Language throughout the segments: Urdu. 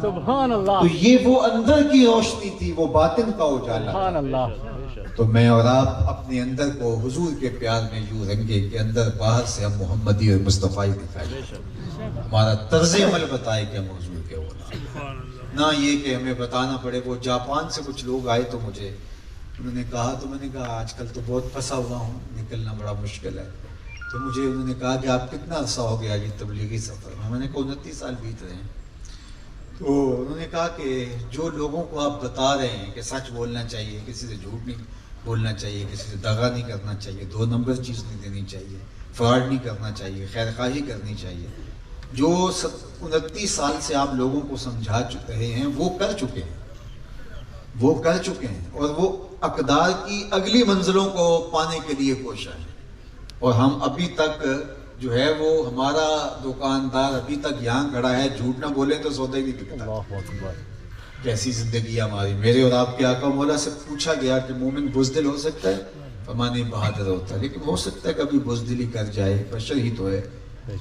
سبحان اللہ. تو یہ وہ اندر کی روشنی تھی، وہ باطن کا اجالا. سبحان اللہ. تو میں اور آپ اپنے اندر کو حضور کے پیار میں یوں رنگے کہ اندر باہر سے ہم محمدی اور مصطفی دکھائے، ہمارا طرز عمل بتائے کہ ہم حضور کے غلام، نہ یہ کہ ہمیں بتانا پڑے. وہ جاپان سے کچھ لوگ آئے تو مجھے انہوں نے کہا، تو میں نے کہا آج کل تو بہت پھنسا ہوا ہوں، نکلنا بڑا مشکل ہے. تو مجھے انہوں نے کہا کہ آپ کتنا عرصہ ہو گیا یہ تبلیغی سفر میں؟ میں نے کہا 29 سال بیت رہے ہیں. تو انہوں نے کہا کہ جو لوگوں کو آپ بتا رہے ہیں کہ سچ بولنا چاہیے، کسی سے جھوٹ نہیں بولنا چاہیے، کسی سے دغا نہیں کرنا چاہیے، 2 نمبر چیز نہیں دینی چاہیے، فراڈ نہیں کرنا چاہیے، خیر خواہی کرنی چاہیے، جو 29 سال سے آپ لوگوں کو سمجھا رہے ہیں وہ کر چکے ہیں، وہ کر چکے ہیں، اور وہ اقدار کی اگلی منزلوں کو پانے کے لیے کوشش ہے. اور ہم ابھی تک جو ہے وہ ہمارا دکاندار ابھی تک یہاں کھڑا ہے، جھوٹ نہ بولے تو سودا ہی نہیں بکتا. اللہ اکبر. کیسی زندگی ہے ہماری. میرے اور آپ کے آقا مولا سے پوچھا گیا کہ مومن بزدل ہو سکتا ہے؟ فرمایا بہادر ہوتا ہے، لیکن ہو سکتا ہے کبھی بزدلی کر جائے، بشر ہی تو ہے.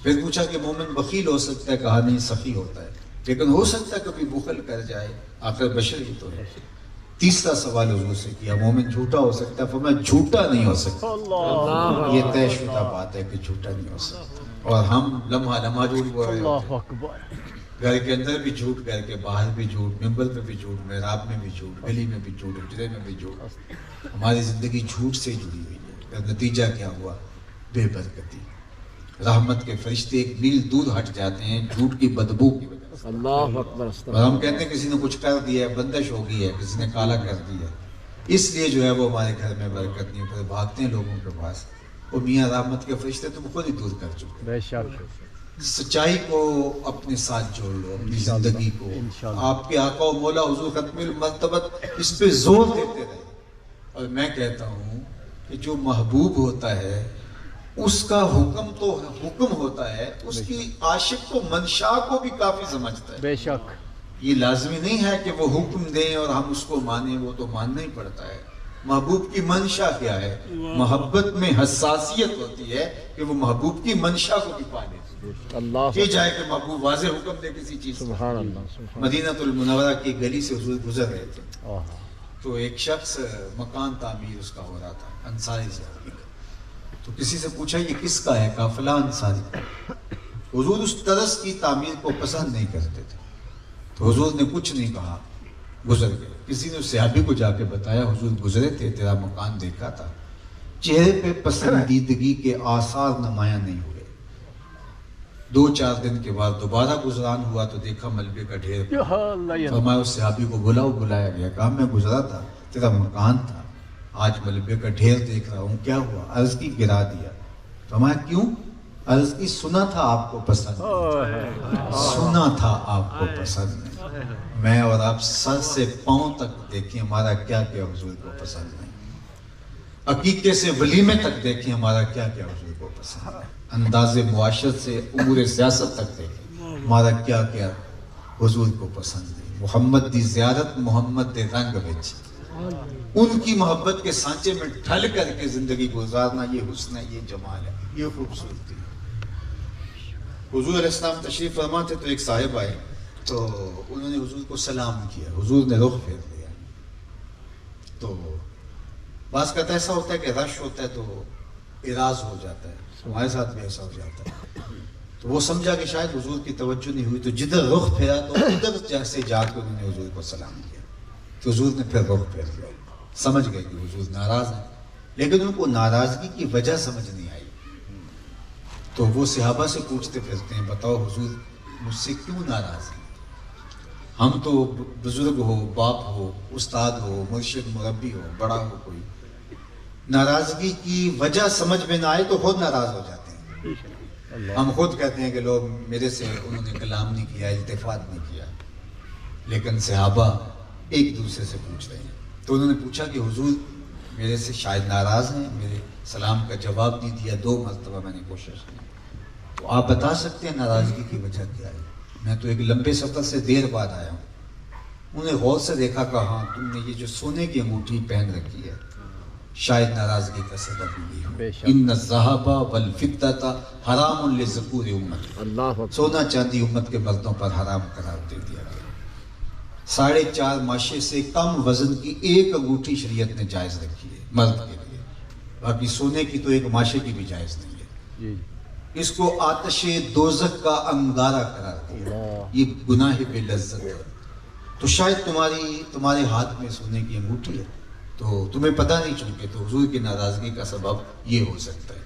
پھر پوچھا کہ مومن بخیل ہو سکتا ہے؟ کہا نہیں، سخی ہوتا ہے، لیکن ہو سکتا ہے کبھی بخل کر جائے، آخر بشر ہی تو ہے. تیسرا سوال حضور سے کیا، مومن جھوٹا ہو سکتا ہے؟ فرمایا جھوٹا نہیں ہو سکتا. یہ طے شدہ بات ہے کہ جھوٹا نہیں ہو سکتا. اور ہم لمحہ لمحہ جھوٹ بول رہے ہوتے ہیں. اللہ اکبر. گھر کے اندر بھی جھوٹ، گھر کے باہر بھی جھوٹ، ممبر پہ بھی جھوٹ، محراب میں بھی جھوٹ، گلی میں بھی جھوٹ، حجرے میں بھی جھوٹ. ہماری زندگی جھوٹ سے جڑی ہوئی ہے. نتیجہ کیا ہوا؟ بے برکتی. رحمت کے فرشتے 1 میل دور ہٹ جاتے ہیں جھوٹ کی بدبو کی وجہ سے. اللہ اکبر. اور ہم کہتے ہیں کسی نے کچھ کر دیا ہے، بندش ہو گئی ہے، کسی نے کالا کر دیا ہے، اس لیے جو ہے وہ ہمارے گھر میں برکت نہیں. پھر بھاگتے ہیں لوگوں کے پاس، وہ میاں رحمت کے فرشتے تم خود ہی دور کر چکے. بے شک. سچائی کو اپنے ساتھ جوڑ لو، اپنی زندگی کو. آپ کے آقا و مولا حضور ختم المرتبت اس پہ زور دیتے رہے. اور میں کہتا ہوں کہ جو محبوب ہوتا ہے اس کا حکم تو حکم ہوتا ہے، اس کی عاشق تو منشا کو بھی کافی سمجھتا ہے. بے شک. یہ لازمی نہیں ہے کہ وہ حکم دیں اور ہم اس کو مانیں، وہ تو ماننا ہی پڑتا ہے. محبوب کی منشا کیا ہے؟ محبت میں حساسیت ہوتی ہے کہ وہ محبوب کی منشا کو بھی پالے. اللہ یہ جائے کہ محبوب واضح حکم دے کسی چیز. سبحان اللہ. مدینہ المنورہ کی گلی سے حضور گزر رہے تھے، آہا. تو ایک شخص مکان تعمیر اس کا ہو رہا تھا، انصاری سے. تو کسی سے پوچھا یہ کس کا ہے؟ کہا فلاں انصاری. حضور اس طرز کی تعمیر کو پسند نہیں کرتے تھے، تو حضور نے کچھ نہیں کہا، گزر گئے. کسی نے اس صحابی کو جا کے بتایا حضور گزرے تھے، تیرا مکان دیکھا تھا، چہرے پہ پسندیدگی کے آثار نمایاں نہیں ہوئے. 2-4 دن کے بعد دوبارہ گزران ہوا تو دیکھا ملبے کا ڈھیر. فرمایا اس صحابی کو بلایا گیا. کہا میں گزرا تھا، تیرا مکان تھا، آج ملبے کا ڈھیر دیکھ رہا ہوں، کیا ہوا؟ عرض کی گرا دیا. فرمایا کیوں؟ عرض کی سنا تھا آپ کو پسند نہیں، سنا تھا آپ کو پسند نہیں. میں اور آپ سر سے پاؤں تک دیکھیں ہمارا کیا کیا حضور کو پسند نہیں. عقیقے سے ولیمے تک دیکھیں ہمارا کیا کیا حضور کو پسند ہے. انداز معاشرت سے امور سیاست تک دیکھیں ہمارا کیا کیا حضور کو پسند ہے. محمد دی زیارت محمد دے رنگ وچ، ان کی محبت کے سانچے میں ڈھل کر کے زندگی گزارنا، یہ حسن ہے، یہ جمال ہے، یہ خوبصورتی ہے. حضور علیہ السلام تشریف فرما تھے تو ایک صاحب آئے تو انہوں نے حضور کو سلام کیا. حضور نے رخ پھیر لیا. تو بعض کا ایسا ہوتا ہے کہ رش ہوتا ہے تو اعراض ہو جاتا ہے، ہمارے ساتھ بھی ایسا ہو جاتا ہے. تو وہ سمجھا کہ شاید حضور کی توجہ نہیں ہوئی، تو جدھر رخ پھیرا تو ادھر جیسے جا کے انہوں نے حضور کو سلام کیا. تو حضور نے پھر رخ پھیر لیا. سمجھ گئے کہ حضور ناراض ہیں، لیکن ان کو ناراضگی کی وجہ سمجھ نہیں آئی. تو وہ صحابہ سے پوچھتے پھرتے ہیں بتاؤ حضور مجھ سے کیوں ناراض ہیں؟ ہم تو بزرگ ہو، باپ ہو، استاد ہو، مرشد مربی ہو، بڑا ہو کوئی، ناراضگی کی وجہ سمجھ میں نہ آئے تو خود ناراض ہو جاتے ہیں. ہم خود کہتے ہیں کہ لوگ میرے سے انہوں نے کلام نہیں کیا، التفات نہیں کیا، لیکن صحابہ ایک دوسرے سے پوچھ رہے ہیں. تو انہوں نے پوچھا کہ حضور میرے سے شاید ناراض ہیں، میرے سلام کا جواب نہیں دیا، 2 مرتبہ میں نے کوشش کی، تو آپ بتا سکتے ہیں ناراضگی کی وجہ کیا ہے؟ میں تو ایک لمبے سفر سے دیر بعد آیا ہوں. انہیں غور سے دیکھا کہ ہاں تم نے یہ جو سونے کی انگوٹھی پہن رکھی ہے شاید ناراضگی کا سبب یہ ہو. ان الذهب والفضة حرام لذکور امت. سونا چاندی امت کے مردوں پر حرام قرار دے دیا گیا. 4.5 ماشے سے کم وزن کی ایک انگوٹھی شریعت نے جائز رکھی ہے مرد کے لیے، باقی سونے کی تو ایک ماشے کی بھی جائز نہیں ہے. جی اس کو آتش دوزخ کا انگارہ قرار دیا. یہ گناہ بے لذت ہے. تو شاید تمہارے ہاتھ میں سونے کی انگوٹھی ہے تو تمہیں پتہ نہیں چونکہ تو حضور کی ناراضگی کا سبب یہ ہو سکتا ہے.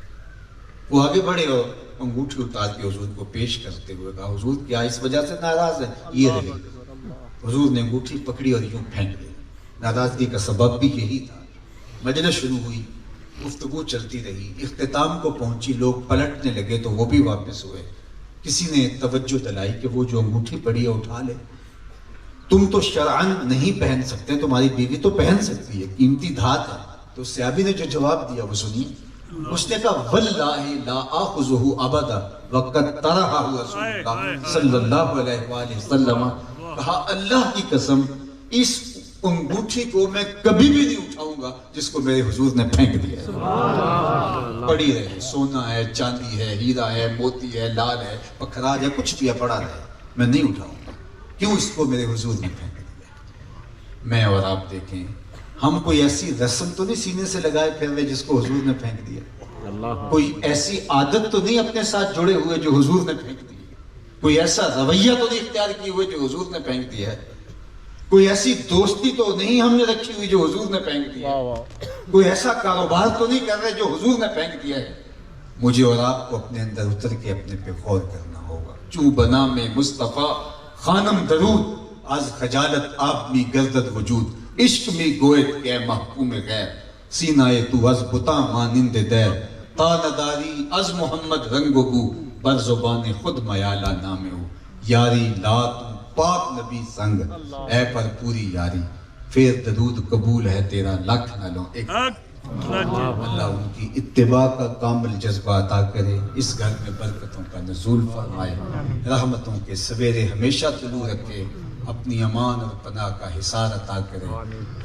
وہ آگے بڑھے اور انگوٹھی اتار کے حضور کو پیش کرتے ہوئے کہا حضور کیا اس وجہ سے ناراض ہے؟ یہ رہی. حضور نے انگوٹھی پکڑی اور یوں پھینک دی. ناراضگی کا سبب بھی یہی تھا. مجلس شروع ہوئی، گفتگو چلتی رہی، اختتام کو پہنچی، لوگ پلٹنے لگے تو وہ بھی واپس ہوئے. کسی نے توجہ دلائی کہ وہ جو انگوٹھی پڑی ہے اٹھا لے. تم تو شرعاً نہیں پہن سکتے، تمہاری بیوی تو پہن سکتی ہے، قیمتی دھات ہے. تو صحابی نے جو جواب دیا وہ سنیے. اس نے کہا واللہ لا آخذہ ابدا وقد طرحہ رسول اللہ صلی اللہ علیہ وآلہ وسلم. کہا اللہ کی قسم اس انگوٹھی کو میں کبھی بھی نہیں اٹھاؤں گا جس کو میرے حضور نے پھینک دیا ہے. پڑی رہے، سونا ہے، چاندی ہے، ہیرا ہے، موتی ہے، لال ہے، پکھراج ہے، کچھ بھی ہے پڑا رہے، میں نہیں اٹھاؤں گا. کیوں اس کو میرے حضور نے پھینک دیا؟ میں اور آپ دیکھیں ہم کوئی ایسی رسم تو نہیں سینے سے لگائے پھر رہے جس کو حضور نے پھینک دیا. کوئی ایسی عادت تو نہیں اپنے ساتھ جڑے ہوئے جو حضور نے پھینک دی. کوئی ایسا رویہ تو نہیں اختیار کیے ہوئے جو حضور نے پھینک دیا ہے. کوئی ایسی دوستی تو نہیں ہم نے رکھی ہوئی جو حضور نے پھینک دیا ہے. کوئی ایسا کاروبار تو نہیں کر رہے جو حضور نے پھینک دیا ہے. مجھے اور آپ کو اپنے اندر اتر کے اپنے پہ غور کرنا ہوگا. چوں بنا میں مصطفیٰ خانم درود از خجالت آپ می گردد وجود عشق می گویت کہ محکوم غیر سینہ تو از بتا مانند دیر تا نداری از محمد رنگ بو بر زبان خود میالا نام ہو یاری لا تو پاک نبی سنگ اے پر پوری یاری پھر درود قبول ہے تیرا لکھ نہ لو ایک. اللہ ان کی اتباع کا کامل جذبہ عطا کرے. اس گھر میں برکتوں کا نزول فرمائے، رحمتوں کے سویرے ہمیشہ طلوع رکھے، اپنی امان اور پناہ کا حصار عطا کرے.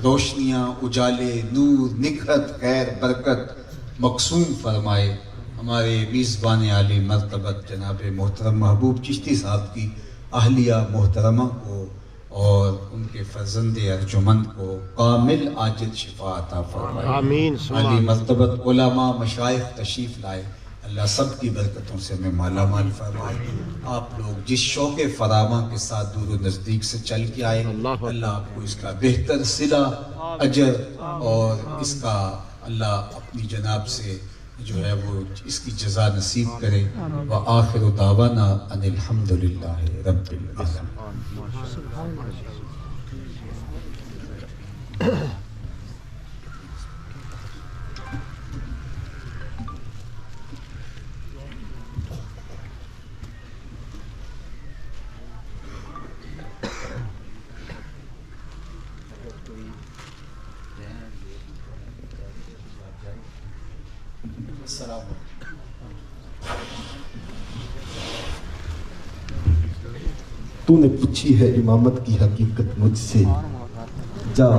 روشنیاں، اجالے، نور، نکھت، خیر، برکت مقسوم فرمائے. ہمارے میزبان عالی مرتبت جناب محترم محبوب چشتی صاحب کی اہلیہ محترمہ کو اور ان کے فرزند ارجمند کو کامل عاجل شفا عطا فرمائے. آمین. عالی مرتبت علماء مشائخ تشریف لائے، اللہ سب کی برکتوں سے ہمیں مالا مال فرمائے. آپ لوگ جس شوق فراواں کے ساتھ دور و نزدیک سے چل کے آئے، اللہ آپ کو اس کا بہتر صلہ، اجر اور اس کا اللہ اپنی جناب سے جو ہے وہ اس کی جزا نصیب کرے. وآخر دعوانا ان الحمدللہ رب العالمین. السلام علیکم. تو نے پوچھی ہے امامت کی حقیقت مجھ سے، جا